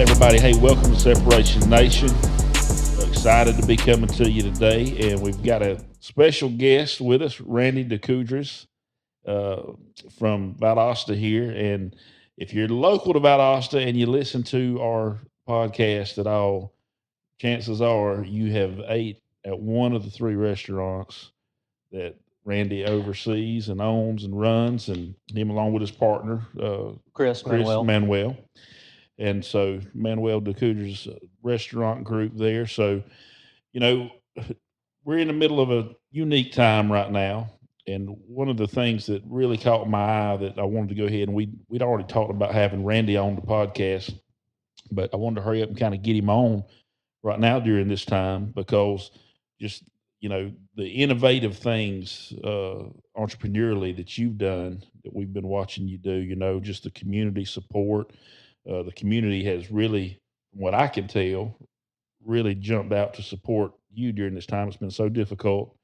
Everybody, hey, welcome to Separation Nation. Excited to be coming to you today, and we've got a special guest with us, Randy DeCourdes from Valdosta here. And if you're local to Valdosta and you listen to our podcast at all, chances are you have ate at one of the three restaurants that Randy oversees and owns and runs, and him along with his partner, Chris Manuel. And so Manuel DeCourdes restaurant group there. So, you know, we're in the middle of a unique time right now. And one of the things that really caught my eye that I wanted to go ahead and we'd already talked about having Randy on the podcast, but I wanted to hurry up and kind of get him on right now during this time because just, you know, the innovative things entrepreneurially that you've done that we've been watching you do, you know, just the community support. The community has really, from what I can tell, really jumped out to support you during this time. It's been so difficult,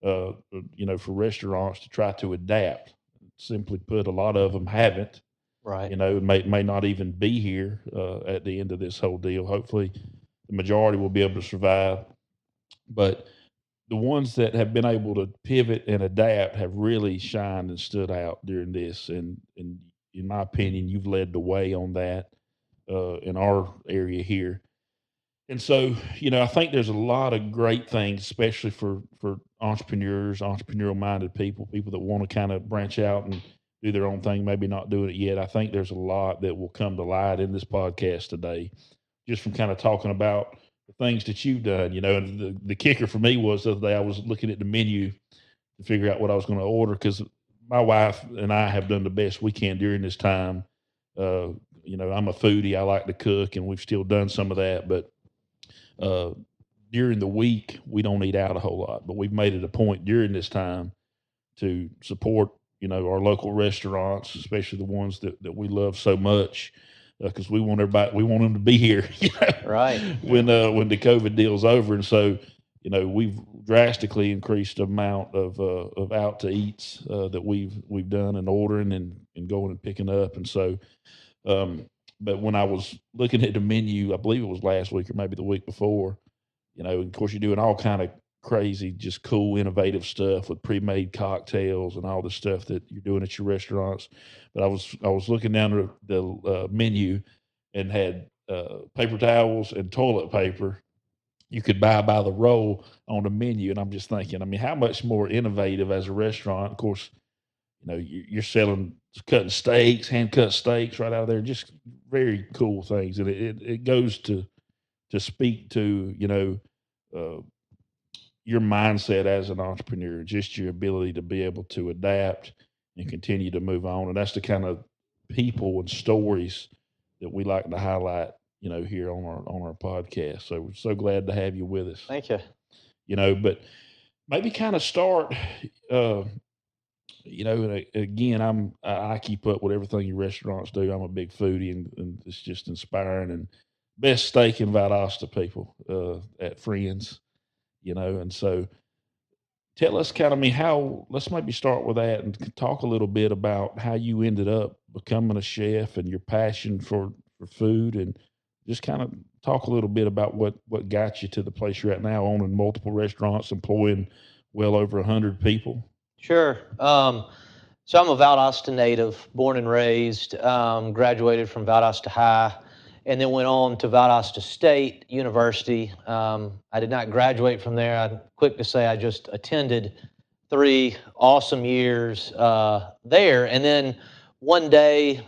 you know, for restaurants to try to adapt. Simply put, a lot of them haven't. Right. You know, may not even be here at the end of this whole deal. Hopefully, the majority will be able to survive. But the ones that have been able to pivot and adapt have really shined and stood out during this. And in my opinion, you've led the way on that in our area here. And so, you know, I think there's a lot of great things, especially for entrepreneurs, entrepreneurial-minded people that want to kind of branch out and do their own thing, maybe not doing it yet. I think there's a lot that will come to light in this podcast today, just from kind of talking about the things that you've done, you know. And the kicker for me was the other day I was looking at the menu to figure out what I was going to order because my wife and I have done the best we can during this time. You know, I'm a foodie. I like to cook, and we've still done some of that. But during the week, we don't eat out a whole lot. But we've made it a point during this time to support, you know, our local restaurants, especially the ones that we love so much, because we want them to be here, you know, right? When the COVID deal's over, and so. You know, we've drastically increased the amount of out to eats that we've done and ordering and going and picking up. And so, but when I was looking at the menu, I believe it was last week or maybe the week before, you know, of course you're doing all kind of crazy, just cool, innovative stuff with pre-made cocktails and all the stuff that you're doing at your restaurants. But I was looking down the menu and had paper towels and toilet paper you could buy by the roll on the menu. And I'm just thinking, I mean, how much more innovative as a restaurant? Of course, you know, you're selling cutting steaks, hand-cut steaks right out of there, just very cool things. And it goes to speak to, you know, your mindset as an entrepreneur, just your ability to be able to adapt and continue to move on. And that's the kind of people and stories that we like to highlight, you know, here on our podcast. So we're so glad to have you with us. Thank you. You know, but maybe kind of start, you know, and again, I keep up with everything your restaurants do. I'm a big foodie and it's just inspiring, and best steak in Valdosta, people, at Friends, you know. And so tell us kind of, let's maybe start with that and talk a little bit about how you ended up becoming a chef and your passion for food, and just kind of talk a little bit about what got you to the place you're at now, owning multiple restaurants, employing well over 100 people. Sure. So I'm a Valdosta native, born and raised, graduated from Valdosta High, and then went on to Valdosta State University. I did not graduate from there. I'm quick to say I just attended 3 awesome years there. And then one day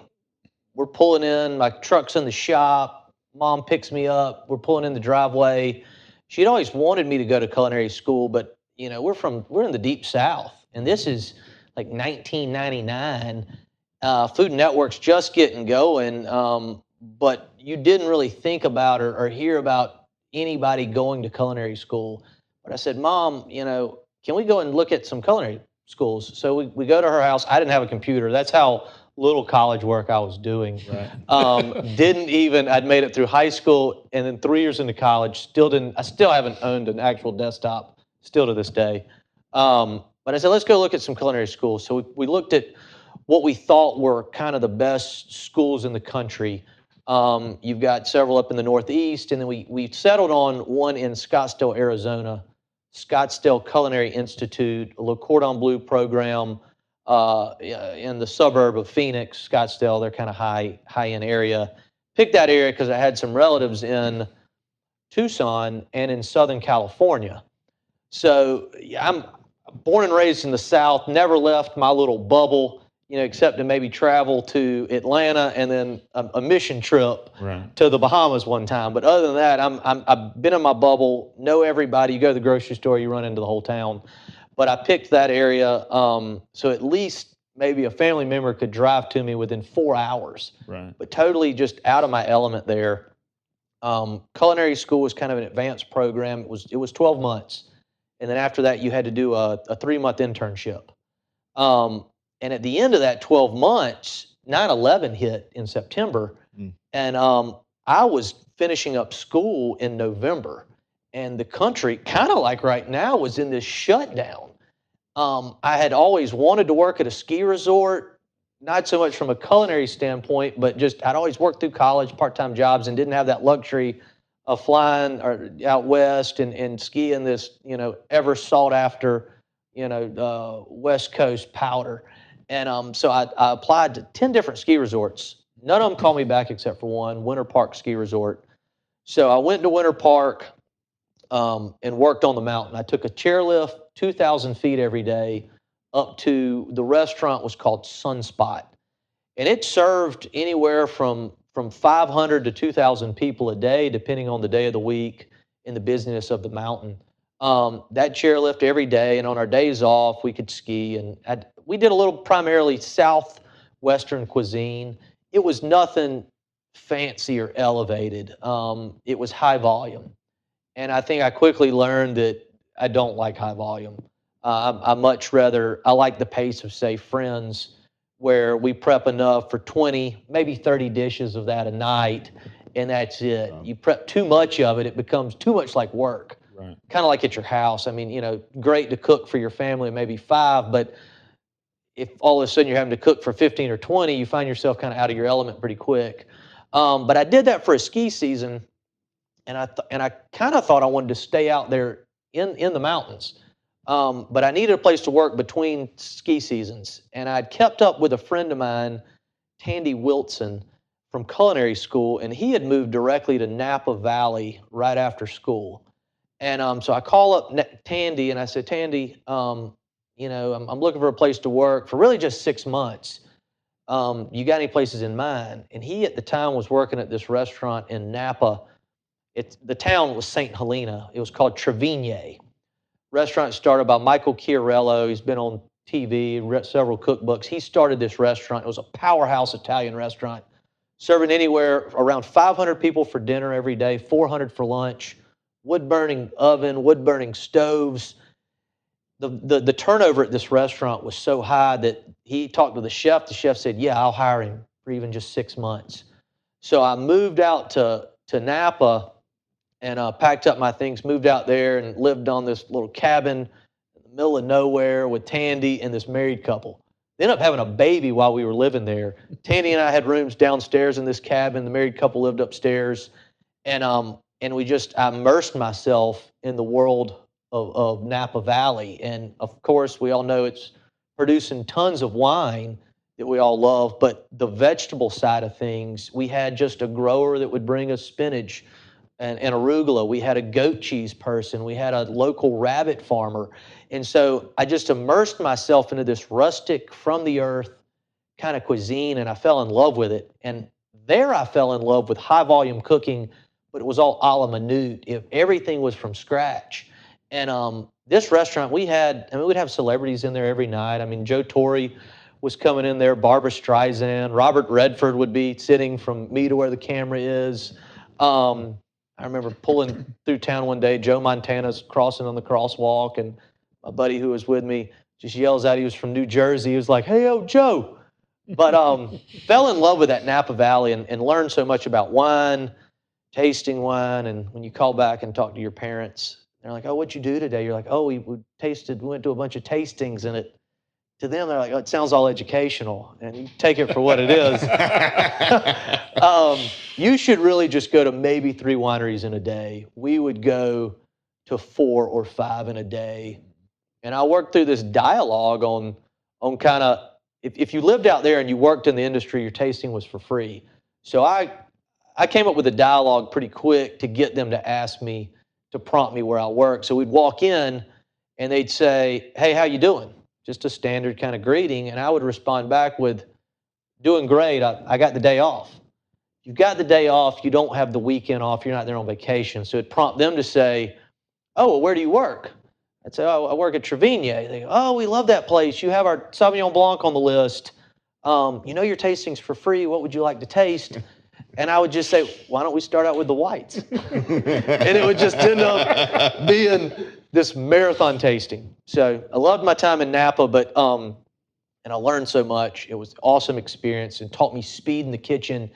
we're pulling in, my truck's in the shop. Mom picks me up. We're pulling in the driveway. She'd always wanted me to go to culinary school, but you know, we're in the deep South, and this is like 1999. Food Network's just getting going, but you didn't really think about or hear about anybody going to culinary school. But I said, Mom, you know, can we go and look at some culinary schools? So we go to her house. I didn't have a computer. That's how little college work I was doing. Right. Didn't even, I'd made it through high school and then 3 years into college, I still haven't owned an actual desktop, still to this day. But I said, let's go look at some culinary schools. So we looked at what we thought were kind of the best schools in the country. You've got several up in the Northeast, and then we settled on one in Scottsdale, Arizona, Scottsdale Culinary Institute, a Le Cordon Bleu program in the suburb of Phoenix, Scottsdale. They're kind of high-end area. Picked that area because I had some relatives in Tucson and in Southern California. So I'm born and raised in the South, never left my little bubble, except to maybe travel to Atlanta and then a mission trip to the Bahamas one time. But other than that, I've been in my bubble, know everybody. You go to the grocery store, you run into the whole town. But I picked that area so at least maybe a family member could drive to me within 4 hours. Right. But totally just out of my element there. Culinary school was kind of an advanced program. It was 12 months. And then after that, you had to do a 3-month internship. And at the end of that 12 months, 9/11 hit in September. And I was finishing up school in November. And the country, kind of like right now, was in this shutdown. I had always wanted to work at a ski resort, not so much from a culinary standpoint, but just I'd always worked through college, part-time jobs, and didn't have that luxury of flying out west and skiing this, ever sought after, West Coast powder. And so I applied to 10 different ski resorts. None of them called me back except for one, Winter Park Ski Resort. So I went to Winter Park and worked on the mountain. I took a chairlift 2,000 feet every day up to the restaurant was called Sunspot. And it served anywhere from 500 to 2,000 people a day, depending on the day of the week and the business of the mountain. That chairlift every day, and on our days off, we could ski. And we did a little primarily southwestern cuisine. It was nothing fancy or elevated. It was high volume. And I think I quickly learned that I don't like high volume. I much rather, I like the pace of, say, Friends, where we prep enough for 20, maybe 30 dishes of that a night, and that's it. You prep too much of it, it becomes too much like work. Right. Kind of like at your house. I mean, great to cook for your family, maybe 5, but if all of a sudden you're having to cook for 15 or 20, you find yourself kind of out of your element pretty quick. But I did that for a ski season, and I kind of thought I wanted to stay out there in the mountains. But I needed a place to work between ski seasons. And I'd kept up with a friend of mine, Tandy Wilson, from Culinary School, and he had moved directly to Napa Valley right after school. And so I call up Tandy, and I said, Tandy, I'm looking for a place to work for really just 6 months. You got any places in mind? And he, at the time, was working at this restaurant in Napa. The town was St. Helena. It was called Trevigne. Restaurant started by Michael Chiarello. He's been on TV, read several cookbooks. He started this restaurant. It was a powerhouse Italian restaurant, serving anywhere around 500 people for dinner every day, 400 for lunch, wood-burning oven, wood-burning stoves. The turnover at this restaurant was so high that he talked to the chef. The chef said, yeah, I'll hire him for even just 6 months. So I moved out to Napa and packed up my things, moved out there and lived on this little cabin in the middle of nowhere with Tandy and this married couple. They ended up having a baby while we were living there. Tandy and I had rooms downstairs in this cabin. The married couple lived upstairs. And I immersed myself in the world of Napa Valley. And of course, we all know it's producing tons of wine that we all love, but the vegetable side of things, we had just a grower that would bring us spinach and arugula. We had a goat cheese person. We had a local rabbit farmer. And so I just immersed myself into this rustic, from the earth kind of cuisine, and I fell in love with it. And there I fell in love with high volume cooking, but it was all a la minute. Everything was from scratch. And this restaurant, we'd have celebrities in there every night. I mean, Joe Torre was coming in there, Barbara Streisand, Robert Redford would be sitting from me to where the camera is. I remember pulling through town one day, Joe Montana's crossing on the crosswalk, and my buddy who was with me just yells out, he was from New Jersey. He was like, hey, yo, Joe, But fell in love with that Napa Valley and learned so much about wine, tasting wine. And when you call back and talk to your parents, they're like, "Oh, what'd you do today?" You're like, "Oh, we went to a bunch of tastings." And to them, they're like, "Oh, it sounds all educational." And you take it for what it is. You should really just go to maybe 3 wineries in a day. We would go to 4 or 5 in a day. And I worked through this dialogue on kind of, if you lived out there and you worked in the industry, your tasting was for free. So I came up with a dialogue pretty quick to get them to ask me, to prompt me where I work. So we'd walk in and they'd say, "Hey, how you doing?" Just a standard kind of greeting. And I would respond back with, "Doing great. I got the day off." You've got the day off. You don't have the weekend off. You're not there on vacation. So it'd prompt them to say, "Oh, well, where do you work?" I'd say, "Oh, I work at Trevigny." They go, "Oh, we love that place. You have our Sauvignon Blanc on the list. You know your tastings for free. What would you like to taste?" And I would just say, "Why don't we start out with the whites?" And it would just end up being this marathon tasting. So I loved my time in Napa, but and I learned so much. It was an awesome experience and taught me speed in the kitchen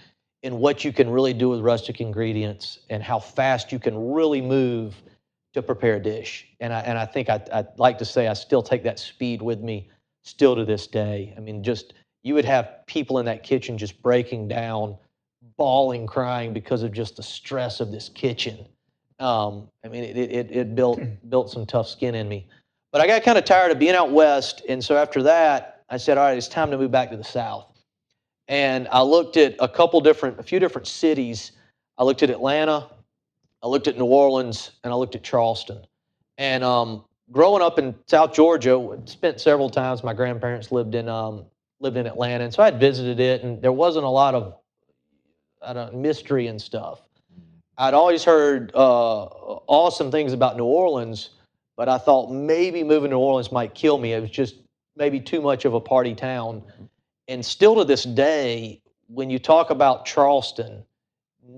and what you can really do with rustic ingredients and how fast you can really move to prepare a dish. And I think I'd like to say I still take that speed with me still to this day. I mean, just you would have people in that kitchen just breaking down, bawling, crying because of just the stress of this kitchen. I mean, it built some tough skin in me. But I got kind of tired of being out west, and so after that, I said, "All right, it's time to move back to the South." And I looked at a few different cities. I looked at Atlanta, I looked at New Orleans, and I looked at Charleston. And growing up in South Georgia, spent several times. My grandparents lived in Atlanta, and so I'd visited it, and there wasn't a lot of mystery and stuff. I'd always heard awesome things about New Orleans, but I thought maybe moving to New Orleans might kill me. It was just maybe too much of a party town. And still to this day, when you talk about Charleston,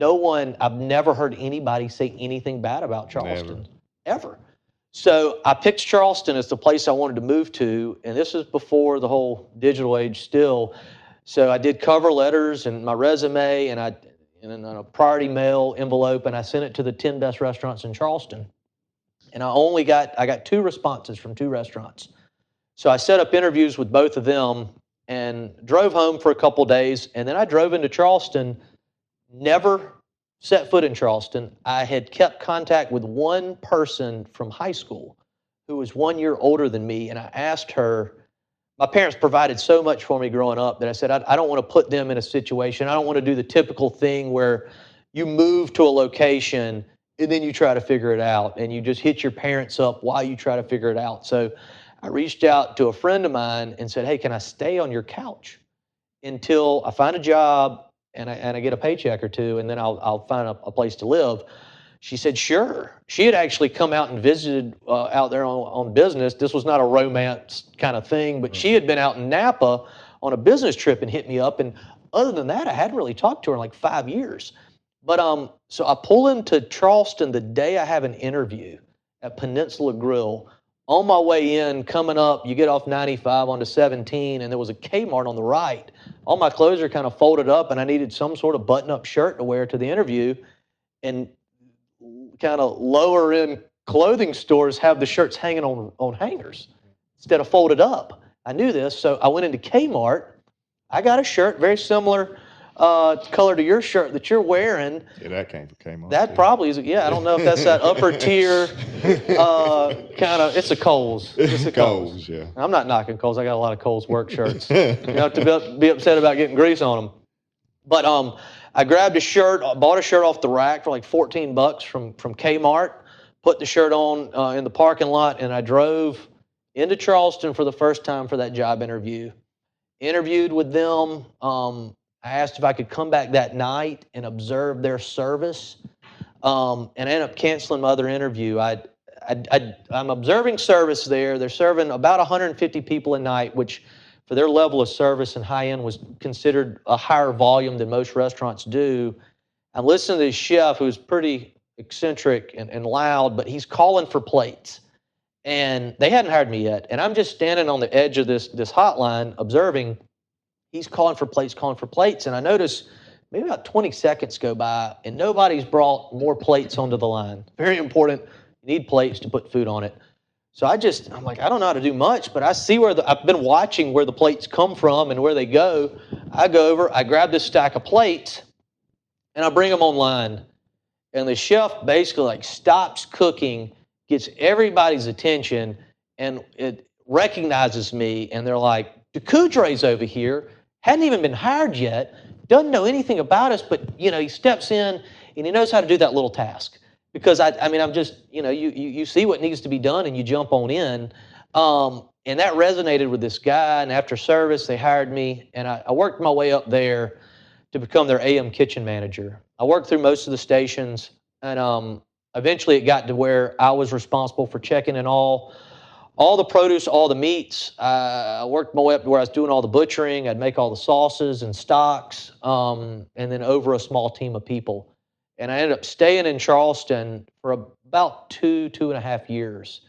I've never heard anybody say anything bad about Charleston, ever. So I picked Charleston as the place I wanted to move to, and this is before the whole digital age still. So I did cover letters and my resume, and in a priority mail envelope, and I sent it to the 10 best restaurants in Charleston. And I got 2 responses from 2 restaurants. So I set up interviews with both of them and drove home for a couple days, and then I drove into Charleston. Never set foot in Charleston. I had kept contact with one person from high school who was 1 year older than me, and I asked her. My parents provided so much for me growing up that I said, I don't want to put them in a situation. I don't want to do the typical thing where you move to a location and then you try to figure it out and you just hit your parents up while you try to figure it out. So I reached out to a friend of mine and said, "Hey, can I stay on your couch until I find a job and I get a paycheck or 2, and then I'll find a place to live?" She said, "Sure." She had actually come out and visited out there on business. This was not a romance kind of thing, but she had been out in Napa on a business trip and hit me up. And other than that, I hadn't really talked to her in like 5 years. But so I pull into Charleston the day I have an interview at Peninsula Grill. On my way in, coming up, you get off 95 onto 17, and there was a Kmart on the right. All my clothes are kind of folded up, and I needed some sort of button-up shirt to wear to the interview. And kind of lower end clothing stores have the shirts hanging on hangers instead of folded up. I knew this, so I went into Kmart. I got a shirt very similar color to your shirt that you're wearing. Yeah, that came from Kmart. That probably is. Yeah, I don't know if that's that upper tier kind of. It's a Kohl's. It's a Kohl's. Yeah. I'm not knocking Kohl's. I got a lot of Kohl's work shirts. You don't have to be upset about getting grease on them. But I grabbed a shirt, bought a shirt off the rack for like $14 from Kmart, put the shirt on in the parking lot, and I drove into Charleston for the first time for that job interview. Interviewed with them. I asked if I could come back that night and observe their service, and I ended up canceling my other interview. I'm observing service there. They're serving about 150 people a night, which for their level of service and high-end was considered a higher volume than most restaurants do. I'm listening to this chef who's pretty eccentric and loud, but he's calling for plates. And they hadn't hired me yet. And I'm just standing on the edge of this hotline observing, he's calling for plates. And I notice maybe about 20 seconds go by and nobody's brought more plates onto the line. Very important. You need plates to put food on it. So I'm like, I don't know how to do much, but I see I've been watching where the plates come from and where they go. I go over, I grab this stack of plates and I bring them online. And the chef basically like stops cooking, gets everybody's attention, and it recognizes me. And they're like, DeCourdes over here, hadn't even been hired yet, doesn't know anything about us, but he steps in and he knows how to do that little task. Because I'm just, you see what needs to be done and you jump on in. And that resonated with this guy. And after service, they hired me and I worked my way up there to become their AM kitchen manager. I worked through most of the stations and eventually it got to where I was responsible for checking in all the produce, all the meats. I worked my way up to where I was doing all the butchering. I'd make all the sauces and stocks and then over a small team of people. And I ended up staying in Charleston for about 2.5 years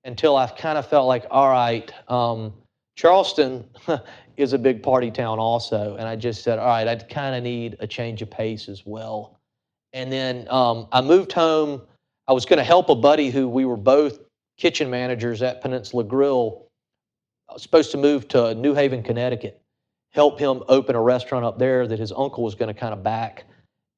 until I kind of felt like, all right, Charleston is a big party town also. And I just said, all right, I kind of need a change of pace as well. And then I moved home. I was going to help a buddy who we were both kitchen managers at Peninsula Grill. I was supposed to move to New Haven, Connecticut, help him open a restaurant up there that his uncle was going to kind of back.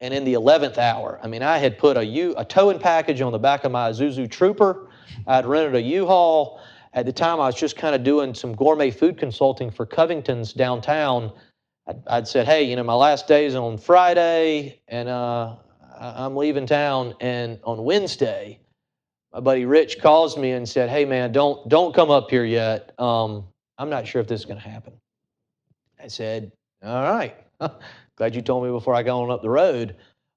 And in the 11th hour, I had put a towing package on the back of my Isuzu Trooper. I'd rented a U-Haul. At the time, I was just kind of doing some gourmet food consulting for Covington's downtown. I'd said, hey, my last day is on Friday, and I'm leaving town. And on Wednesday, my buddy Rich calls me and said, hey, man, don't come up here yet. I'm not sure if this is going to happen. I said, all right. Glad you told me before I got on up the road.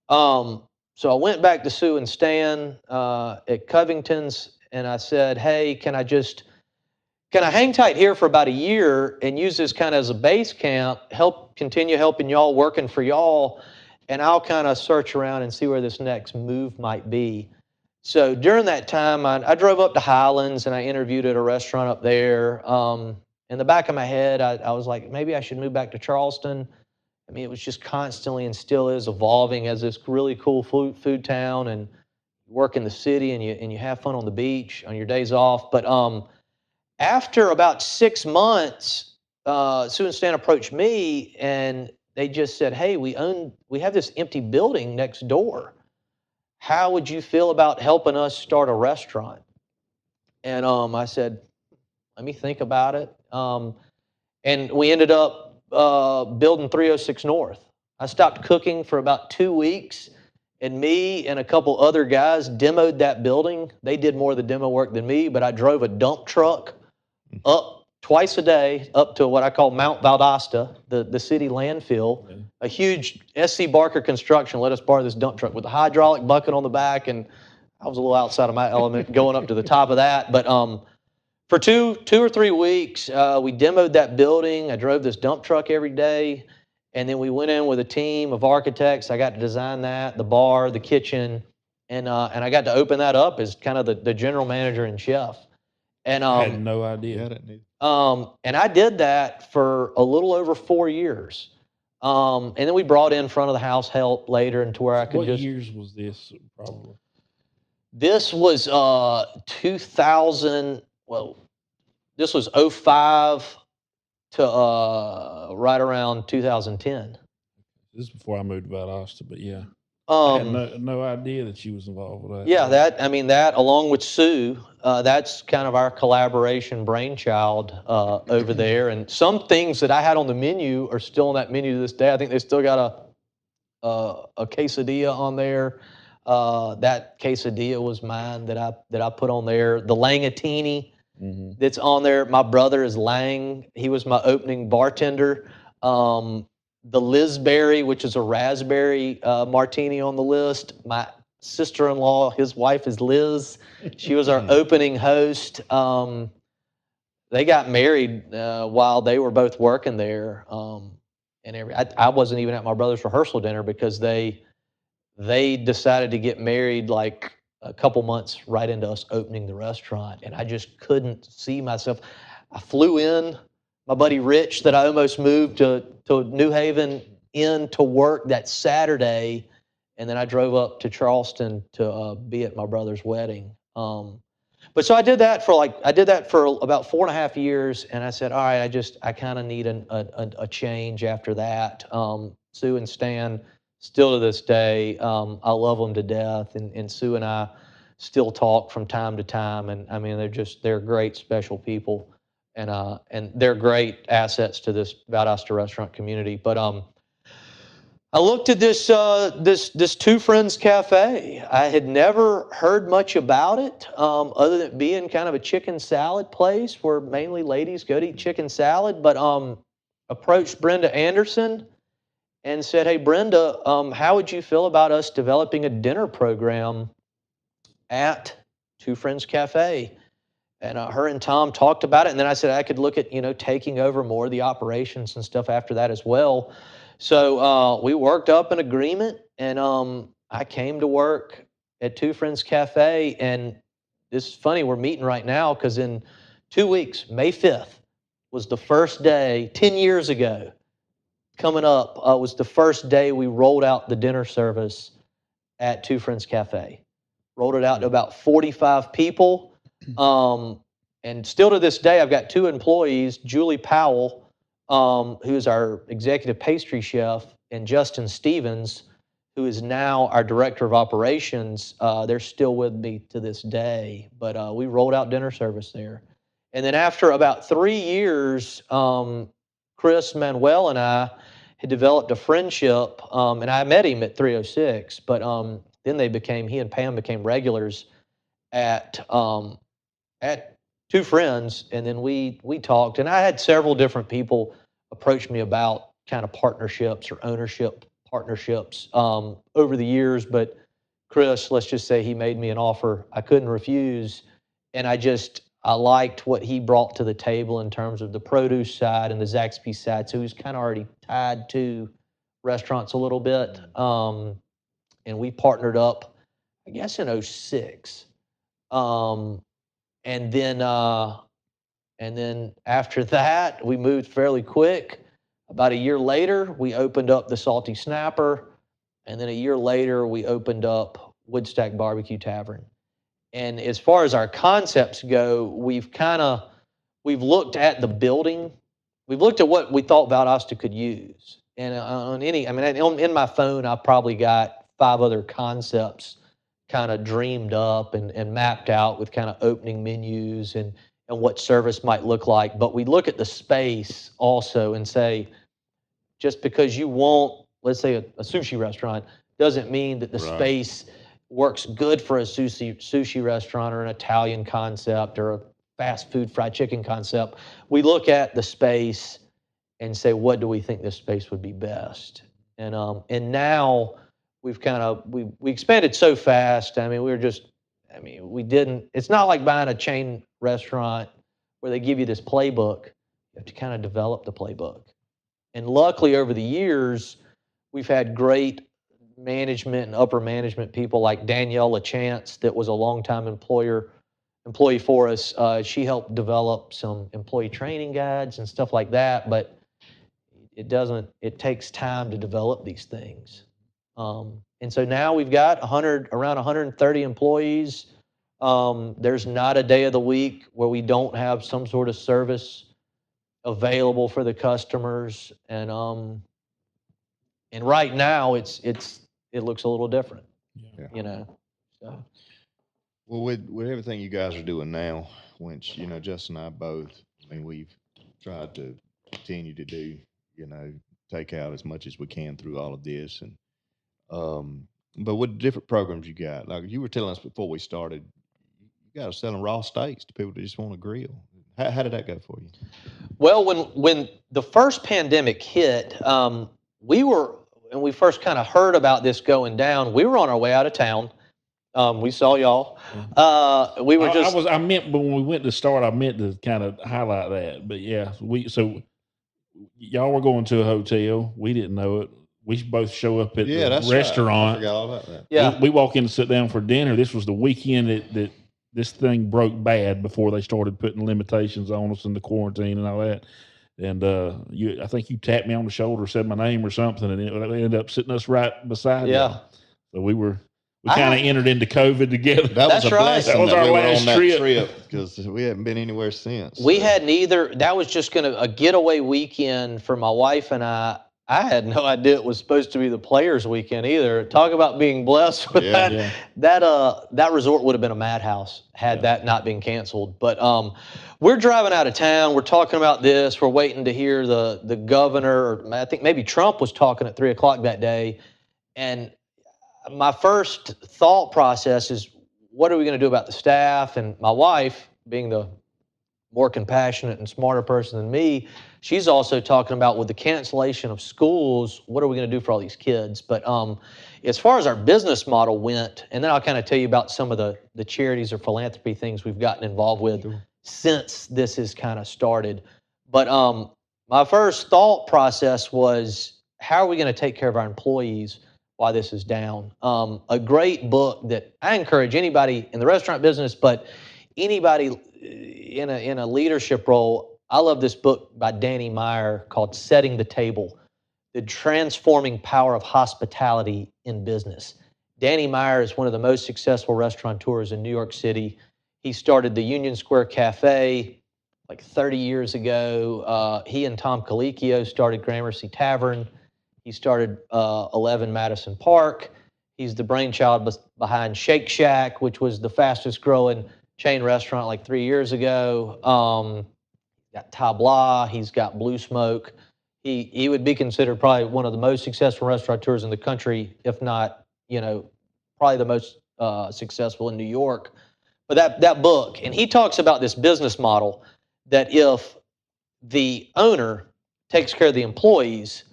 So I went back to Sue and Stan at Covington's, and I said, hey, can I hang tight here for about a year and use this kind of as a base camp, continue helping y'all, working for y'all, and I'll kind of search around and see where this next move might be. So during that time, I drove up to Highlands, and I interviewed at a restaurant up there. In the back of my head, I was like, maybe I should move back to Charleston. It was just constantly and still is evolving as this really cool food town, and you work in the city and you have fun on the beach on your days off. But after about 6 months, Sue and Stan approached me and they just said, hey, we have this empty building next door. How would you feel about helping us start a restaurant? And I said, let me think about it. And we ended up building 306 North. I stopped cooking for about 2 weeks, and me and a couple other guys demoed that building. They did more of the demo work than me, but I drove a dump truck up twice a day up to what I call Mount Valdosta, the city landfill. Okay. A huge SC Barker construction let us borrow this dump truck with a hydraulic bucket on the back, and I was a little outside of my element going up to the top of that. But for two or 3 weeks, we demoed that building. I drove this dump truck every day, and then we went in with a team of architects. I got to design that, the bar, the kitchen, and I got to open that up as kind of the general manager and chef. And I had no idea. And I did that for a little over 4 years. And then we brought in front of the house help later, and to where I could What years was this probably? This was 2000. Well, this was 05 to right around 2010. This is before I moved to Valdosta, but yeah. I had no idea that she was involved with that. Yeah, that along with Sue, that's kind of our collaboration brainchild over there. And some things that I had on the menu are still on that menu to this day. I think they still got a quesadilla on there. That quesadilla was mine that I put on there. The Langatini that's on there. My brother is Lang. He was my opening bartender. The Lizberry, which is a raspberry martini on the list. My sister-in-law, his wife is Liz. She was our opening host. They got married while they were both working there. I wasn't even at my brother's rehearsal dinner because they decided to get married like a couple months right into us opening the restaurant, and I just couldn't see myself. I flew in my buddy Rich that I almost moved to New Haven in to work that Saturday, and then I drove up to Charleston to be at my brother's wedding. But so I did that for about 4.5 years, and I said, all right, I kind of need a change after that. Sue and Stan, still to this day, I love them to death, and Sue and I still talk from time to time, and I mean they're great, special people, and they're great assets to this Valdosta restaurant community. But I looked at this Two Friends Cafe. I had never heard much about it, other than being kind of a chicken salad place where mainly ladies go to eat chicken salad. But approached Brenda Anderson and said, "Hey, Brenda, how would you feel about us developing a dinner program at Two Friends Cafe?" And her and Tom talked about it, and then I said I could look at taking over more of the operations and stuff after that as well. So we worked up an agreement, and I came to work at Two Friends Cafe. And this is funny, we're meeting right now because in 2 weeks, May 5th, was the first day, 10 years ago, coming up, was the first day we rolled out the dinner service at Two Friends Cafe. Rolled it out to about 45 people. And still to this day, I've got 2 employees, Julie Powell, who's our executive pastry chef, and Justin Stevens, who is now our director of operations. They're still with me to this day, but we rolled out dinner service there. And then after about 3 years, Chris Manuel and I had developed a friendship, and I met him at 306, but then he and Pam became regulars at Two Friends, and then we talked, and I had several different people approach me about kind of partnerships or ownership partnerships over the years, but Chris, let's just say he made me an offer I couldn't refuse, and I liked what he brought to the table in terms of the produce side and the Zaxby side, so he was kind of already tied to restaurants a little bit, and we partnered up, I guess, in 06. And then after that, we moved fairly quick. About a year later, we opened up the Salty Snapper, and then a year later, we opened up Stack BBQ Tavern. And as far as our concepts go, we've looked at the building, we've looked at what we thought Valdosta could use. And in my phone, I probably got 5 other concepts kind of dreamed up and mapped out with kind of opening menus and what service might look like. But we look at the space also and say, just because you want, let's say, a sushi restaurant, doesn't mean that the space works good for a sushi restaurant or an Italian concept or a fast food fried chicken concept. We look at the space and say, what do we think this space would be best? And now we've we expanded so fast. I mean, it's not like buying a chain restaurant where they give you this playbook. You have to kind of develop the playbook. And luckily over the years, we've had great management and upper management people like Danielle LaChance that was a longtime employee for us. She helped develop some employee training guides and stuff like that, but it takes time to develop these things. And so now we've got around 130 employees. There's not a day of the week where we don't have some sort of service available for the customers. And right now it looks a little different, So. Well, with everything you guys are doing now, which, Justin and I both, we've tried to continue to do, take out as much as we can through all of this. And, but with different programs you got, like you were telling us before we started, you guys are selling raw steaks to people that just want to grill. How did that go for you? Well, when the first pandemic hit, when we first kind of heard about this going down, we were on our way out of town. We saw y'all. I meant when we went to start, I meant to kind of highlight that. But yeah, so y'all were going to a hotel. We didn't know it. We both show up at the restaurant. Right. I forgot all about that. Yeah, we walk in to sit down for dinner. This was the weekend that this thing broke bad before they started putting limitations on us and the quarantine and all that. And I think you tapped me on the shoulder, said my name or something, and it ended up sitting us right beside you. So we kind of entered into COVID together. That was a blessing. That was our we last were on that trip because we haven't been anywhere since. We hadn't either. That was just a getaway weekend for my wife and I. I had no idea it was supposed to be the players' weekend either. Talk about being blessed with that. Yeah. That resort would have been a madhouse had that not been canceled. But we're driving out of town. We're talking about this. We're waiting to hear the governor, or I think maybe Trump was talking at 3 o'clock that day. And my first thought process is, what are we going to do about the staff? And my wife, being the more compassionate and smarter person than me, she's also talking about, with the cancellation of schools, what are we going to do for all these kids? But as far as our business model went, and then I'll kind of tell you about some of the charities or philanthropy things we've gotten involved with since this has kind of started. But my first thought process was, how are we going to take care of our employees while this is down? A great book that I encourage anybody in the restaurant business, but anybody in a leadership role. I love this book by Danny Meyer called Setting the Table, The Transforming Power of Hospitality in Business. Danny Meyer is one of the most successful restaurateurs in New York City. He started the Union Square Cafe like 30 years ago. He and Tom Colicchio started Gramercy Tavern. He started 11 Madison Park. He's the brainchild behind Shake Shack, which was the fastest growing chain restaurant like 3 years ago. Got Tabla, he's got Blue Smoke. He would be considered probably one of the most successful restaurateurs in the country, if not, probably the most successful in New York. But that book, and he talks about this business model that if the owner takes care of the employees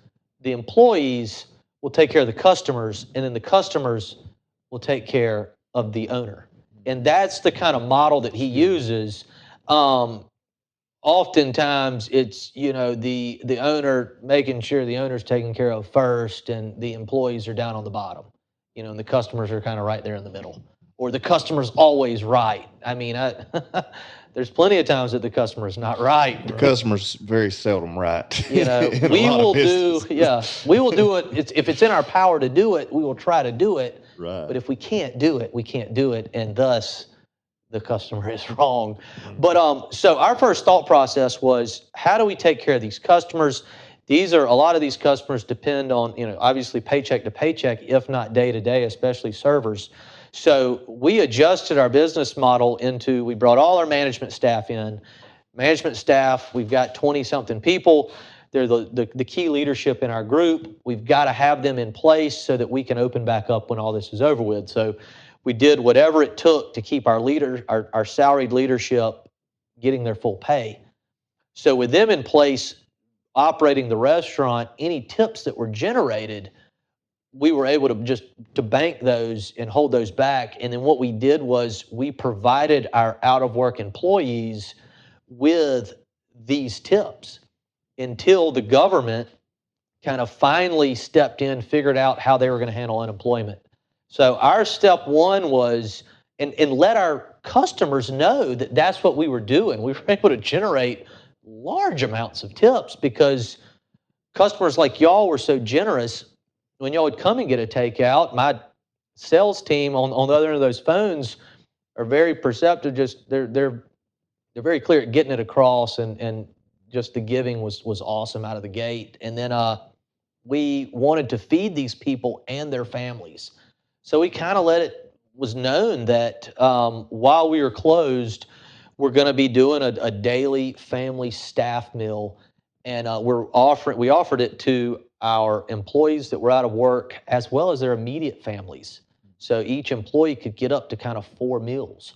will take care of the customers, and then the customers will take care of the owner. And that's the kind of model that he uses. Oftentimes it's, the owner, making sure the owner's taken care of first and the employees are down on the bottom, and the customers are kind of right there in the middle. Or the customer's always right. I mean, there's plenty of times that the customer's not right. The customer's very seldom right. we will do it. If it's in our power to do it, we will try to do it. Right. But if we can't do it, we can't do it, and thus the customer is wrong. But so our first thought process was, how do we take care of these customers? A lot of these customers depend on, obviously paycheck to paycheck, if not day to day, especially servers. So we adjusted our business model we brought all our management staff in. Management staff, we've got 20-something people. They're the key leadership in our group. We've got to have them in place so that we can open back up when all this is over with. So we did whatever it took to keep our salaried leadership getting their full pay. So with them in place, operating the restaurant, any tips that were generated, we were able to bank those and hold those back. And then what we did was we provided our out-of-work employees with these tips until the government kind of finally stepped in, figured out how they were going to handle unemployment. So our step one was, and let our customers know that that's what we were doing. We were able to generate large amounts of tips because customers like y'all were so generous. When y'all would come and get a takeout, my sales team on the other end of those phones are very perceptive. Just they're very clear at getting it across, and just the giving was awesome out of the gate. And then we wanted to feed these people and their families. So we kind of was known that while we were closed, we're going to be doing a daily family staff meal. And we offered it to our employees that were out of work as well as their immediate families. So each employee could get up to kind of 4 meals.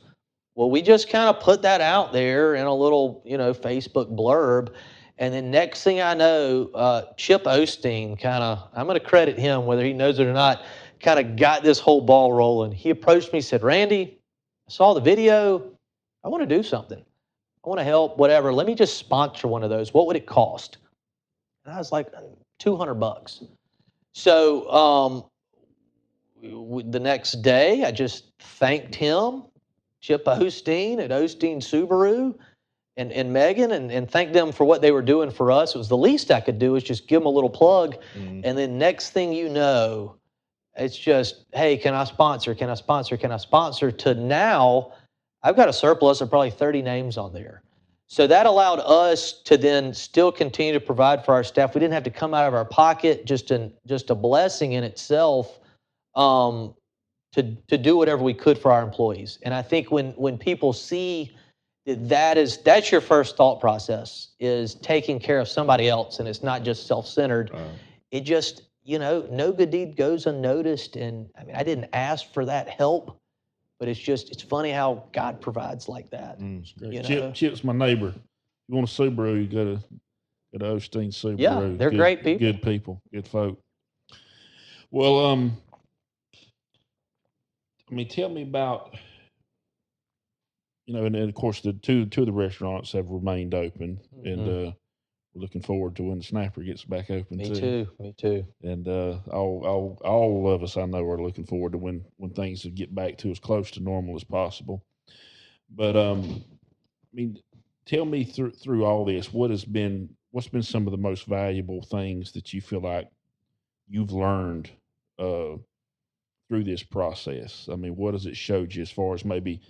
Well, we just kind of put that out there in a little, Facebook blurb. And then next thing I know, Chip Osteen I'm going to credit him, whether he knows it or not, kind of got this whole ball rolling. He approached me, said, "Randy, I saw the video. I want to do something. I want to help, whatever. Let me just sponsor one of those. What would it cost?" And I was like, $200. So the next day, I just thanked him, Chip Osteen at Osteen Subaru, and Megan and thank them for what they were doing for us. It was the least I could do is just give them a little plug. And then next thing you know, it's just, hey, can I sponsor? Can I sponsor? Can I sponsor? To now, I've got a surplus of probably 30 names on there. So that allowed us to then still continue to provide for our staff. We didn't have to come out of our pocket, just a blessing in itself, to do whatever we could for our employees. And I think when people see that's your first thought process, is taking care of somebody else, and it's not just self-centered. It just, no good deed goes unnoticed. And I mean, I didn't ask for that help, but it's funny how God provides like that. Chip's my neighbor. You want a Subaru, you go to Osteen Subaru. Yeah, they're great people. Good people, good folk. Well, I mean, tell me about, and of course the two of the restaurants have remained open, and we're looking forward to when the Snapper gets back open. Me too. And all of us I know are looking forward to when things get back to as close to normal as possible. But I mean, tell me through all this, what's been some of the most valuable things that you feel like you've learned through this process? I mean, what has it showed you as far as maybe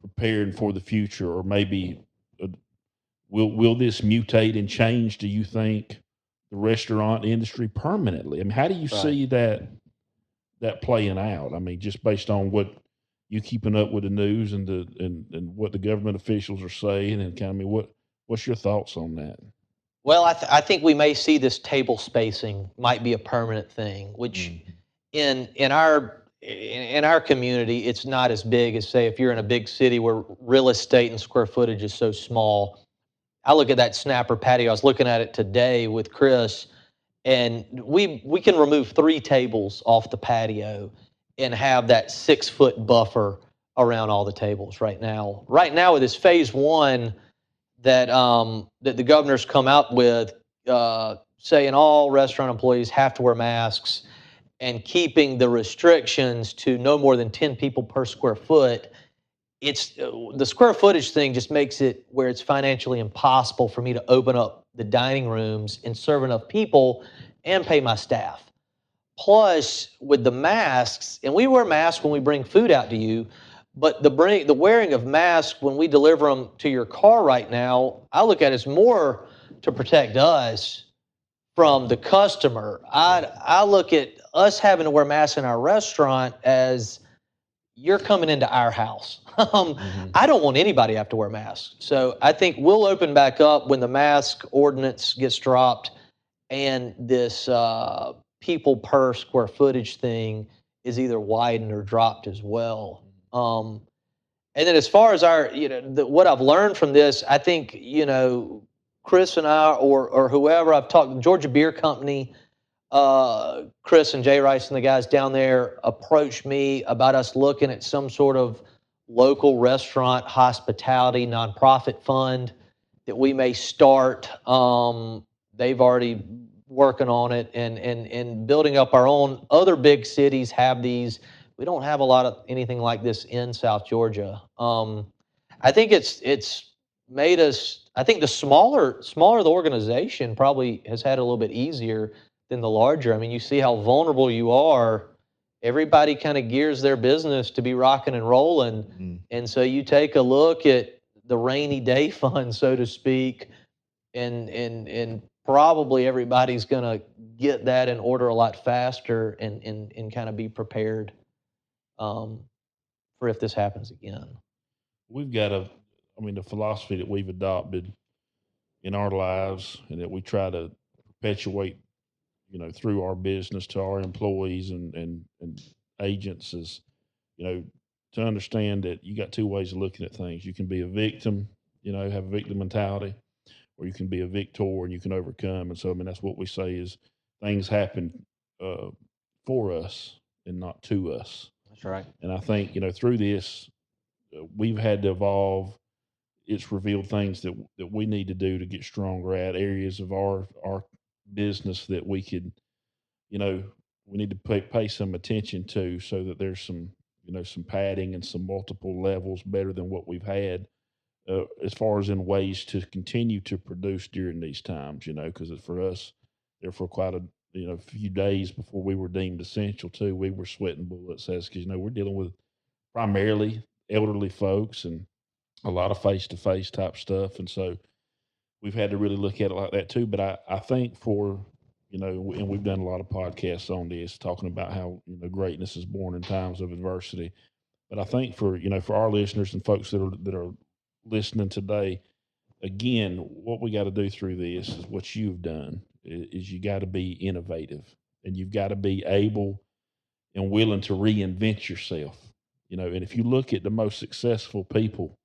preparing for the future, or maybe will this mutate and change, do you think, the restaurant industry permanently? I mean, how do you see that playing out? I mean, just based on what you keeping up with the news and and what the government officials are saying, and kind of, what's your thoughts on that? Well, I think we may see this table spacing might be a permanent thing, which in our community, it's not as big as, say, if you're in a big city where real estate and square footage is so small. I look at that Snapper patio. I was looking at it today with Chris, and we can remove 3 tables off the patio and have that 6-foot buffer around all the tables right now. Right now, with this phase 1 that the governor's come out with, saying all restaurant employees have to wear masks, and keeping the restrictions to no more than 10 people per square foot, it's the square footage thing just makes it where it's financially impossible for me to open up the dining rooms and serve enough people and pay my staff. Plus, with the masks, and we wear masks when we bring food out to you, but the wearing of masks when we deliver them to your car right now, I look at it as more to protect us from the customer. I look at us having to wear masks in our restaurant as you're coming into our house. I don't want anybody to have to wear masks. So I think we'll open back up when the mask ordinance gets dropped and this people per square footage thing is either widened or dropped as well. And then as far as what I've learned from this, I think, Chris and I, or whoever I've talked, Georgia Beer Company, Chris and Jay Rice and the guys down there approached me about us looking at some sort of local restaurant hospitality nonprofit fund that we may start. They've already working on it and building up our own. Other big cities have these. We don't have a lot of anything like this in South Georgia. I think it's made us. I think the smaller the organization probably has had it a little bit easier than the larger. I mean, you see how vulnerable you are. Everybody kind of gears their business to be rocking and rolling. And so you take a look at the rainy day fund, so to speak, and probably everybody's going to get that in order a lot faster and kind of be prepared for if this happens again. We've got the philosophy that we've adopted in our lives and that we try to perpetuate through our business to our employees and agents is, to understand that you got 2 ways of looking at things. You can be a victim, have a victim mentality, or you can be a victor and you can overcome. And so, that's what we say is things happen for us and not to us. That's right. And I think, through this, we've had to evolve. It's revealed things that we need to do to get stronger at, areas of our business that we could, we need to pay some attention to, so that there's some padding and some multiple levels better than what we've had as far as in ways to continue to produce during these times, because for us, there for quite a few days before we were deemed essential too, we were sweating bullets because we're dealing with primarily elderly folks and a lot of face to face type stuff, and so we've had to really look at it like that too. But I think for and we've done a lot of podcasts on this talking about how greatness is born in times of adversity. But I think for our listeners and folks that are listening today, again, what we got to do through this is what you've done is you got to be innovative, and you've got to be able and willing to reinvent yourself. And if you look at the most successful people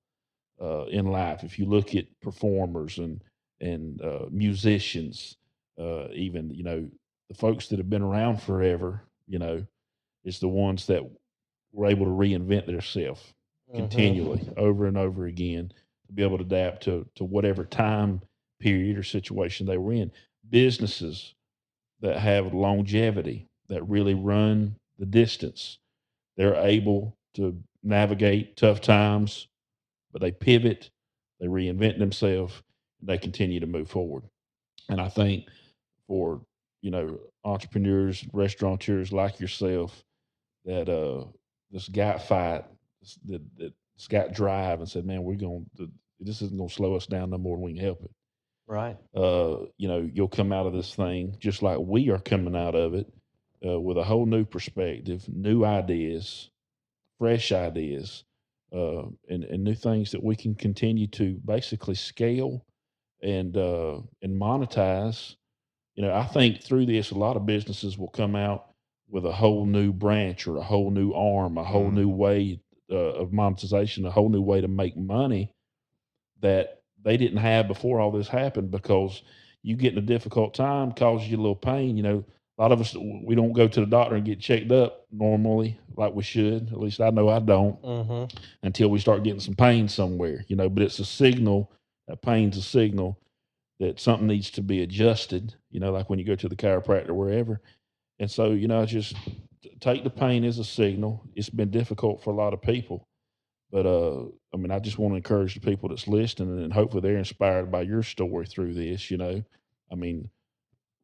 in life, if you look at performers and musicians, even the folks that have been around forever, it's the ones that were able to reinvent themselves continually over and over again to be able to adapt to whatever time period or situation they were in. Businesses that have longevity, that really run the distance, they're able to navigate tough times, but they pivot, they reinvent themselves, and they continue to move forward. And I think for entrepreneurs, restaurateurs like yourself that just got fight, that just got drive, and said, "Man, this isn't going to slow us down no more than we can help it." Right. You'll come out of this thing just like we are coming out of it with a whole new perspective, new ideas, fresh ideas, and new things that we can continue to basically scale and monetize. I think through this, a lot of businesses will come out with a whole new branch or a whole new arm, a whole new way of monetization, a whole new way to make money that they didn't have before all this happened, because you get in a difficult time, causes you a little pain. A lot of us, we don't go to the doctor and get checked up normally like we should. At least I know I don't until we start getting some pain somewhere, but it's a signal. That pain's a signal that something needs to be adjusted, like when you go to the chiropractor or wherever. And so, just take the pain as a signal. It's been difficult for a lot of people. But, I just want to encourage the people that's listening, and hopefully they're inspired by your story through this,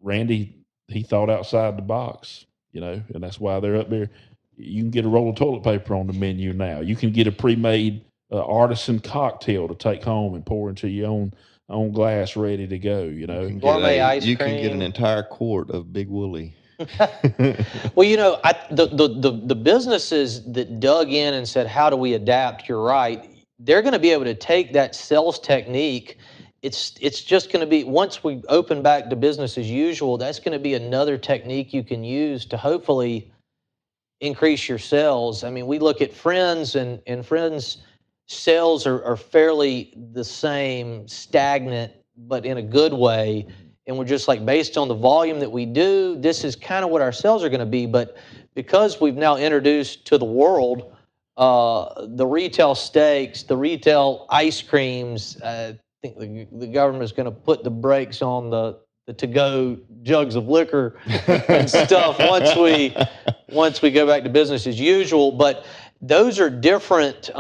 Randy, he thought outside the box, and that's why they're up there. You can get a roll of toilet paper on the menu now. You can get a pre-made artisan cocktail to take home and pour into your own glass ready to go, Gourmet ice You cream. can get an entire quart of Big Wooly. Well, the businesses that dug in and said, how do we adapt? You're right. They're going to be able to take that sales technique. It's just going to be, once we open back to business as usual, that's going to be another technique you can use to hopefully increase your sales. We look at Friends, and Friends sales are fairly the same, stagnant, but in a good way. And we're just like, based on the volume that we do, this is kind of what our sales are going to be. But because we've now introduced to the world the retail steaks, the retail ice creams, I think the government is going to put the brakes on the to-go jugs of liquor and stuff once we go back to business as usual. But those are different.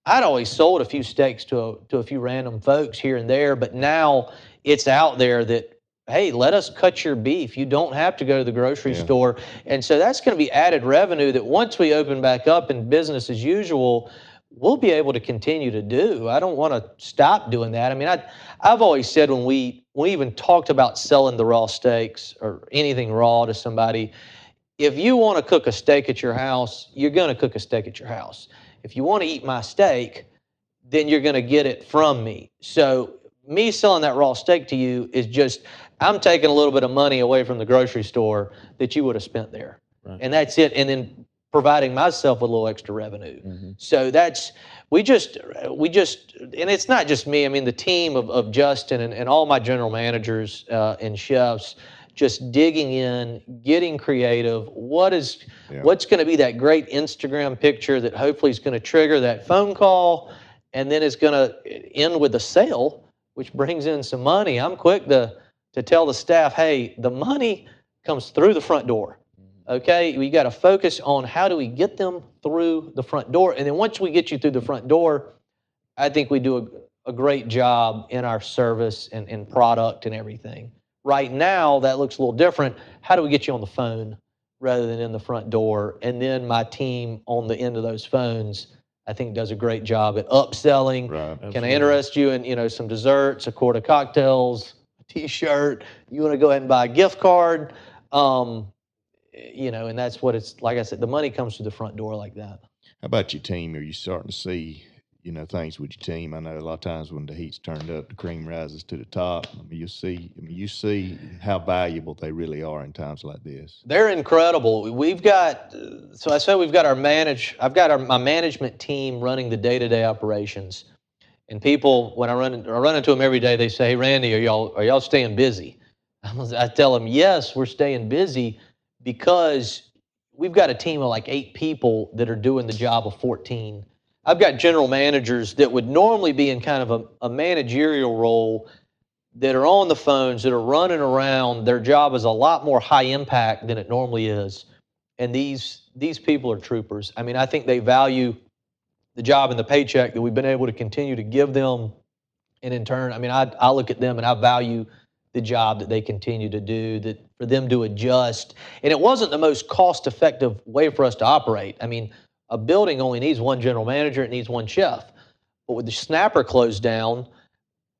I'd always sold a few steaks to a few random folks here and there, but now it's out there that, hey, let us cut your beef. You don't have to go to the grocery store. And so that's going to be added revenue that once we open back up in business as usual, we'll be able to continue to do. I don't want to stop doing that. I've always said when we even talked about selling the raw steaks or anything raw to somebody, if you want to cook a steak at your house, you're going to cook a steak at your house. If you want to eat my steak, then you're going to get it from me. So me selling that raw steak to you is just, I'm taking a little bit of money away from the grocery store that you would have spent there. Right. And that's it. And then providing myself with a little extra revenue. Mm-hmm. So we just, and it's not just me. The team of Justin and all my general managers and chefs, just digging in, getting creative. What's going to be that great Instagram picture that hopefully is going to trigger that phone call, and then it's going to end with a sale, which brings in some money. I'm quick to tell the staff, hey, the money comes through the front door. Okay, we got to focus on how do we get them through the front door, and then once we get you through the front door, I think we do a great job in our service and product and everything. Right now, that looks a little different. How do we get you on the phone rather than in the front door? And then my team on the end of those phones, I think, does a great job at upselling. Right. Can I Absolutely. interest you in, some desserts, a quart of cocktails, a T-shirt? You want to go ahead and buy a gift card? And that's what it's like. I said, the money comes through the front door like that. How about your team? Are you starting to see, things with your team? I know a lot of times when the heat's turned up, the cream rises to the top. you see how valuable they really are in times like this. They're incredible. We've got, so I said we've got my management team running the day-to-day operations. And people, when I run into them every day, they say, "Hey, Randy, are y'all staying busy?" I tell them, yes, we're staying busy because we've got a team of like 8 people that are doing the job of 14. I've got general managers that would normally be in kind of a managerial role that are on the phones, that are running around. Their job is a lot more high impact than it normally is. And these people are troopers. I mean, I think they value the job and the paycheck that we've been able to continue to give them. And in turn, I mean, I look at them and I value the job that they continue to do, that for them to adjust. And it wasn't the most cost-effective way for us to operate. I mean, a building only needs one general manager, it needs one chef. But with the Snapper closed down,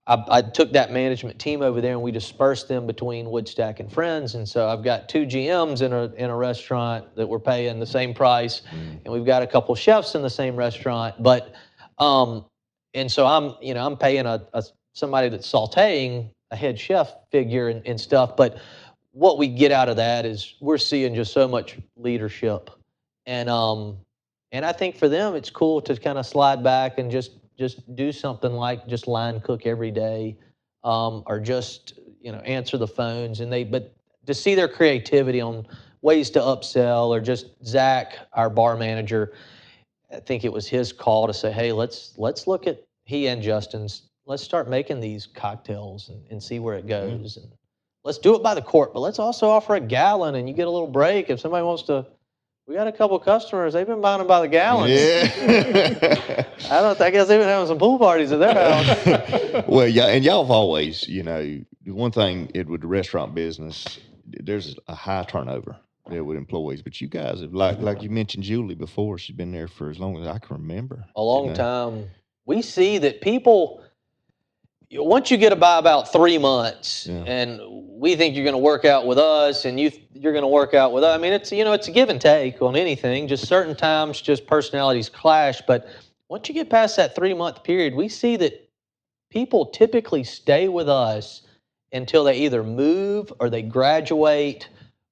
I took that management team over there and we dispersed them between Woodstack and Friends. And so I've got 2 GMs in a restaurant that we're paying the same price, and we've got a couple chefs in the same restaurant. But and so I'm paying somebody that's sautéing a head chef figure and stuff. But what we get out of that is we're seeing just so much leadership, and I think for them it's cool to kind of slide back and just do something like just line cook every day, or just answer the phones. But to see their creativity on ways to upsell, or just Zach, our bar manager, I think it was his call to say, hey, let's look at, he and Justin's, let's start making these cocktails and see where it goes. And let's do it by the quart, but let's also offer a gallon and you get a little break if somebody wants to. We got a couple customers, they've been buying them by the gallons. Yeah. I guess they've been having some pool parties at their house. Well, yeah, and y'all have always, one thing with the restaurant business, there's a high turnover there with employees. But you guys have, like you mentioned Julie before, she's been there for as long as I can remember. A long time. We see that people, once you get by about 3 months, and we think you're going to work out with us, and you're going to work out with us. I mean, it's a give and take on anything. Just certain times, just personalities clash. But once you get past that 3-month period, we see that people typically stay with us until they either move or they graduate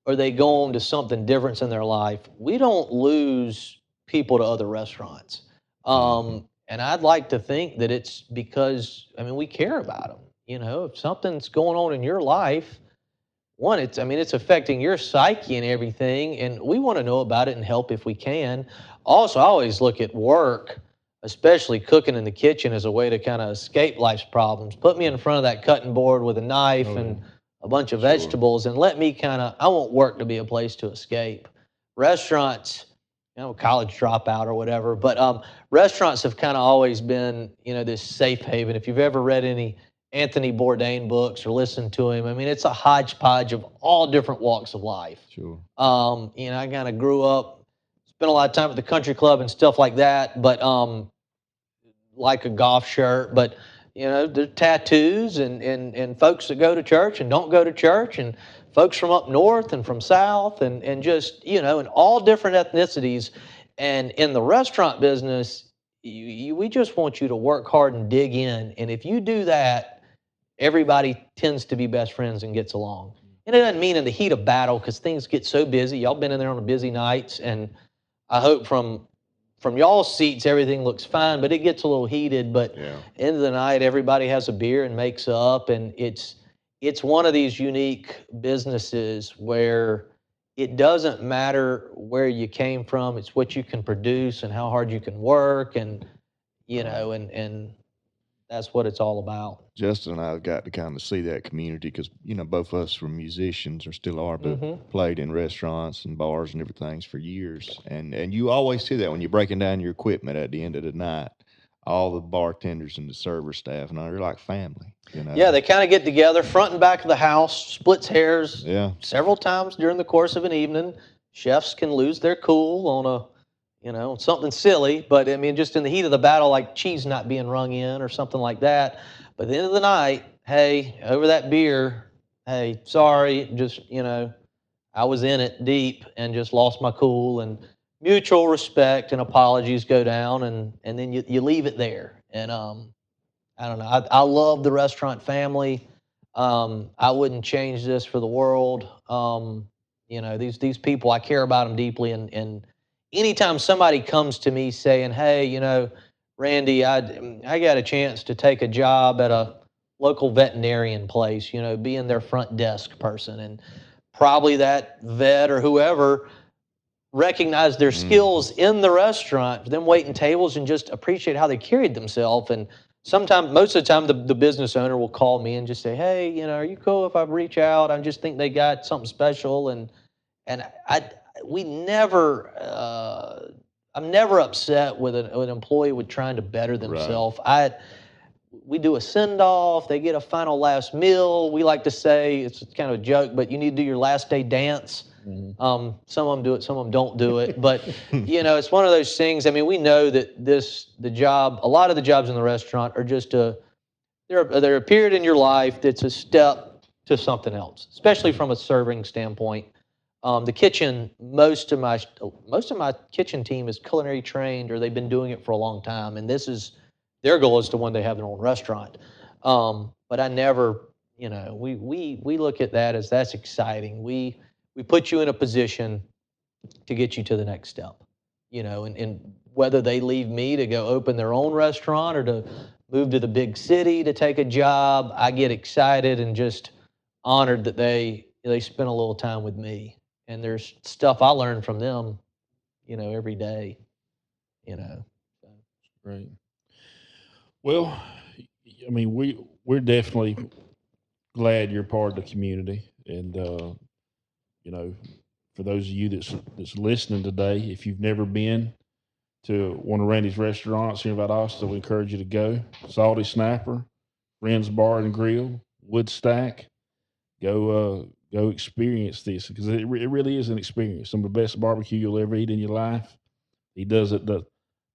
or they go on to something different in their life. We don't lose people to other restaurants. And I'd like to think that it's because, we care about them. If something's going on in your life, one, it's affecting your psyche and everything, and we want to know about it and help if we can. Also, I always look at work, especially cooking in the kitchen, as a way to kind of escape life's problems. Put me in front of that cutting board with a knife and a bunch of vegetables, and let me I want work to be a place to escape. Restaurants, college dropout or whatever, but restaurants have kind of always been, this safe haven. If you've ever read any Anthony Bourdain books or listened to him, it's a hodgepodge of all different walks of life. Sure. I kind of grew up, spent a lot of time at the country club and stuff like that, but like a golf shirt, but there's tattoos and folks that go to church and don't go to church, and folks from up north and from south and just, and all different ethnicities. And in the restaurant business, we just want you to work hard and dig in. And if you do that, everybody tends to be best friends and gets along. And it doesn't mean in the heat of battle, because things get so busy. Y'all been in there on the busy nights, and I hope from y'all's seats everything looks fine, but it gets a little heated. But end of the night, everybody has a beer and makes up, and it's one of these unique businesses where it doesn't matter where you came from. It's what you can produce and how hard you can work, and and that's what it's all about. Justin and I got to kind of see that community because, both of us were musicians, or still are, but played in restaurants and bars and everything for years. And you always see that when you're breaking down your equipment at the end of the night. all the bartenders and the server staff, and they're like family. You know? Yeah, they kind of get together, front and back of the house, splits hairs several times during the course of an evening. Chefs can lose their cool on something silly, but I mean, just in the heat of the battle, like cheese not being rung in or something like that. But at the end of the night, hey, over that beer, hey, sorry, just, I was in it deep and just lost my cool, and mutual respect and apologies go down, and then you leave it there. And I don't know. I love the restaurant family. I wouldn't change this for the world. These people, I care about them deeply, and anytime somebody comes to me saying, hey, Randy, I got a chance to take a job at a local veterinarian place, being their front desk person, and probably that vet or whoever recognize their skills in the restaurant, them waiting tables, and just appreciate how they carried themselves. And sometimes, most of the time, the business owner will call me and just say, hey, are you cool if I reach out? I just think they got something special. And I'm never upset with an employee with trying to better themselves. Right. We do a send-off. They get a final last meal. We like to say, it's kind of a joke, but you need to do your last day dance. Mm-hmm. Some of them do it, some of them don't do it. But, it's one of those things. I mean, we know that a lot of the jobs in the restaurant are just they're a period in your life that's a step to something else, especially from a serving standpoint. The kitchen, most of my kitchen team is culinary trained, or they've been doing it for a long time, and their goal is to one day have their own restaurant. But I never, we look at that as that's exciting. We put you in a position to get you to the next step, and whether they leave me to go open their own restaurant or to move to the big city to take a job, I get excited and just honored that they spend a little time with me. And there's stuff I learn from them, every day, Right. Well, I mean, we're definitely glad you're part of the community, and for those of you that's listening today, if you've never been to one of Randy's restaurants here in Valdosta, we encourage you to go. Salty Snapper, Friends Bar and Grill, Woodstack. Go experience this, because it really is an experience. Some of the best barbecue you'll ever eat in your life. He does it the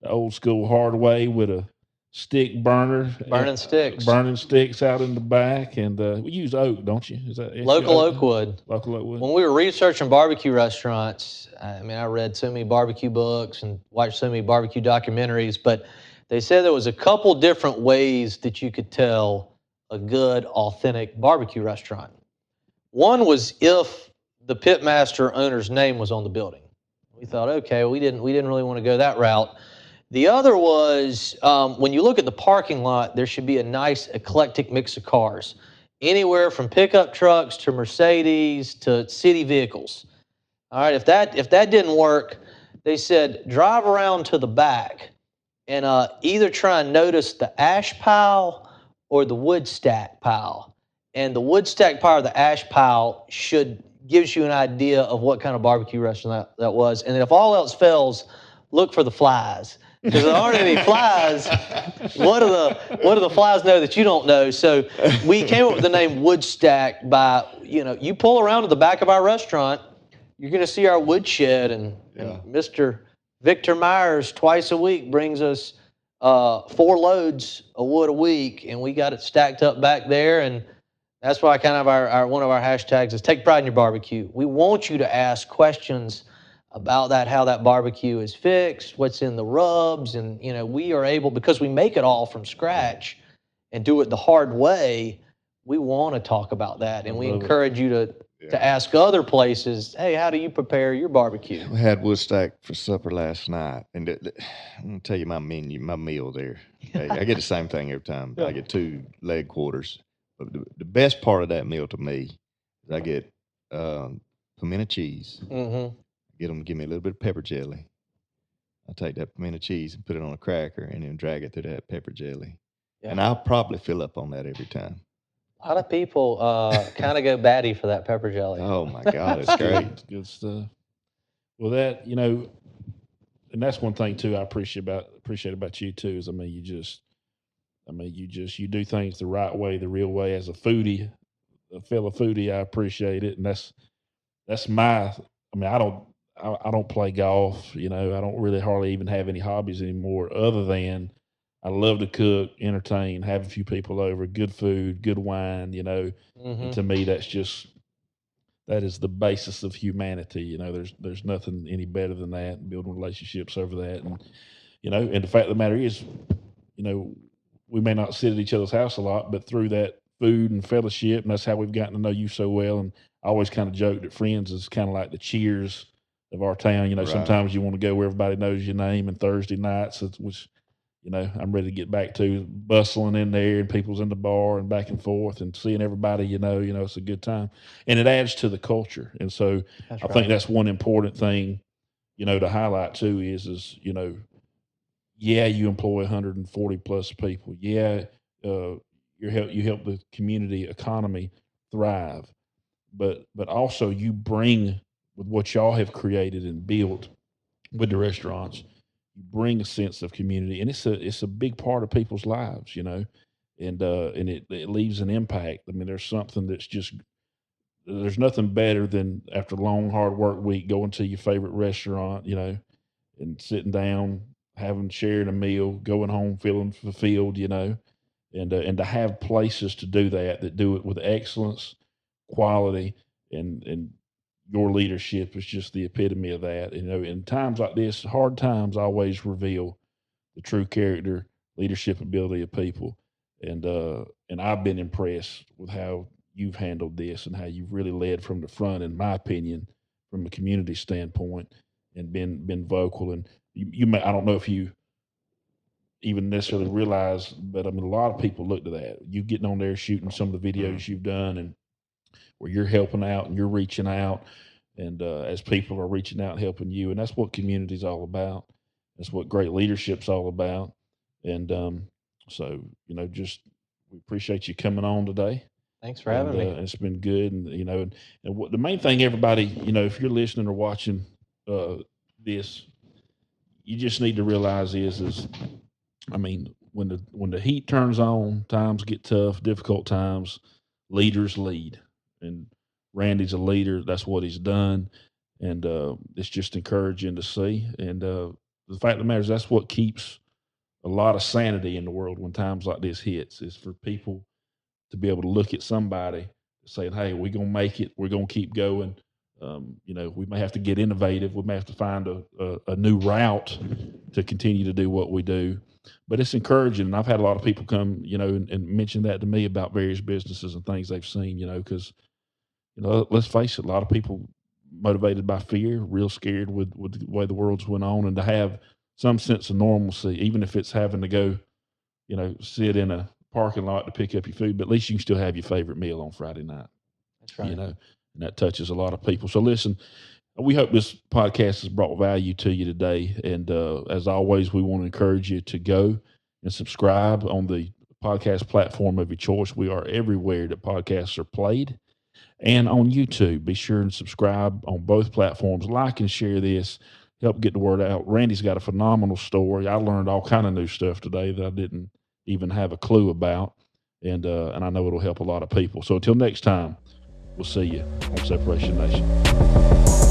old school hard way with a stick burner, burning sticks out in the back, and we use oak, don't you? Is that local oak wood? Local oak wood. When we were researching barbecue restaurants, I read so many barbecue books and watched so many barbecue documentaries, but they said there was a couple different ways that you could tell a good, authentic barbecue restaurant. One was if the pitmaster owner's name was on the building. We thought, okay, we didn't really want to go that route. The other was when you look at the parking lot, there should be a nice eclectic mix of cars, anywhere from pickup trucks to Mercedes to city vehicles. All right, if that didn't work, they said drive around to the back and either try and notice the ash pile or the wood stack pile. And the wood stack pile or the ash pile gives you an idea of what kind of barbecue restaurant that was. And if all else fails, look for the flies. Because there aren't any flies. What do the flies know that you don't know? So we came up with the name Woodstack by, you pull around to the back of our restaurant, you're going to see our wood shed, and Mr. Victor Myers twice a week brings us 4 loads of wood a week, and we got it stacked up back there. And that's why kind of one of our hashtags is take pride in your barbecue. We want you to ask questions about that, how that barbecue is fixed, what's in the rubs. And, we are able, because we make it all from scratch and do it the hard way, we want to talk about that. And we encourage you to ask other places, hey, how do you prepare your barbecue? We had Woodstack for supper last night. And I'm going to tell you my meal there. I get the same thing every time. I get 2 leg quarters. But the best part of that meal to me is I get pimento cheese. Mm-hmm. Get them to give me a little bit of pepper jelly. I'll take that pimento cheese and put it on a cracker and then drag it through that pepper jelly. Yeah. And I'll probably fill up on that every time. A lot of people kind of go batty for that pepper jelly. Oh, my God. It's great. It's good stuff. Well, that, and that's one thing too I appreciate about you too is you do things the right way, the real way. As a foodie, a fellow foodie, I appreciate it, and that's my. I mean, I don't play golf. You know, I don't really hardly even have any hobbies anymore, other than I love to cook, entertain, have a few people over, good food, good wine. You know, and Hmm. to me, that is the basis of humanity. You know, there's nothing any better than that. Building relationships over that, and and the fact of the matter is, you know, we may not sit at each other's house a lot, but through that food and fellowship, and that's how we've gotten to know you so well. And I always kind of joke that friends is kind of like the Cheers of our town. You know, Right. sometimes you want to go where everybody knows your name, and Thursday nights, which I'm ready to get back to bustling in there and people's in the bar and back and forth and seeing everybody. It's a good time, and it adds to the culture. And so That's I think right. that's one important thing, to highlight too is yeah, you employ 140 plus people. Yeah, you help the community economy thrive, but also you bring with what y'all have created and built with the restaurants, you bring a sense of community, and it's a big part of people's lives, and it leaves an impact. I mean, there's nothing better than after a long hard work week going to your favorite restaurant, and sitting down, having sharing a meal, going home feeling fulfilled, and to have places to do that do it with excellence, quality, and your leadership is just the epitome of that. In times like this, hard times always reveal the true character, leadership ability of people, and I've been impressed with how you've handled this and how you've really led from the front, in my opinion, from a community standpoint, and been vocal. And you may, I don't know if you even necessarily realize, but I mean, a lot of people look to that. You getting on there shooting some of the Mm. videos you've done, and where you're helping out and you're reaching out, and as people are reaching out and helping you, and that's what community is all about. That's what great leadership's all about. And so, just we appreciate you coming on today, Thanks for and having me. it's been good. And and what the main thing, everybody, if you're listening or watching uh, this, you just need to realize is I mean, when the heat turns on, times get tough, difficult times, leaders lead. And Randy's a leader. That's what he's done, and it's just encouraging to see. And the fact of the matter is, that's what keeps a lot of sanity in the world when times like this hits. Is for people to be able to look at somebody saying, "Hey, we're gonna make it. We're gonna keep going." We may have to get innovative. We may have to find a new route to continue to do what we do. But it's encouraging. And I've had a lot of people come, and mention that to me about various businesses and things they've seen, because, let's face it, a lot of people motivated by fear, real scared with the way the world's went on, and to have some sense of normalcy, even if it's having to go, sit in a parking lot to pick up your food, but at least you can still have your favorite meal on Friday night, That's you right. know, and that touches a lot of people. So listen, we hope this podcast has brought value to you today. And as always, we want to encourage you to go and subscribe on the podcast platform of your choice. We are everywhere that podcasts are played, and on YouTube. Be sure and subscribe on both platforms. Like and share this. Help get the word out. Randy's got a phenomenal story. I learned all kind of new stuff today that I didn't even have a clue about, and I know it'll help a lot of people. So until next time, we'll see you on Separation Nation.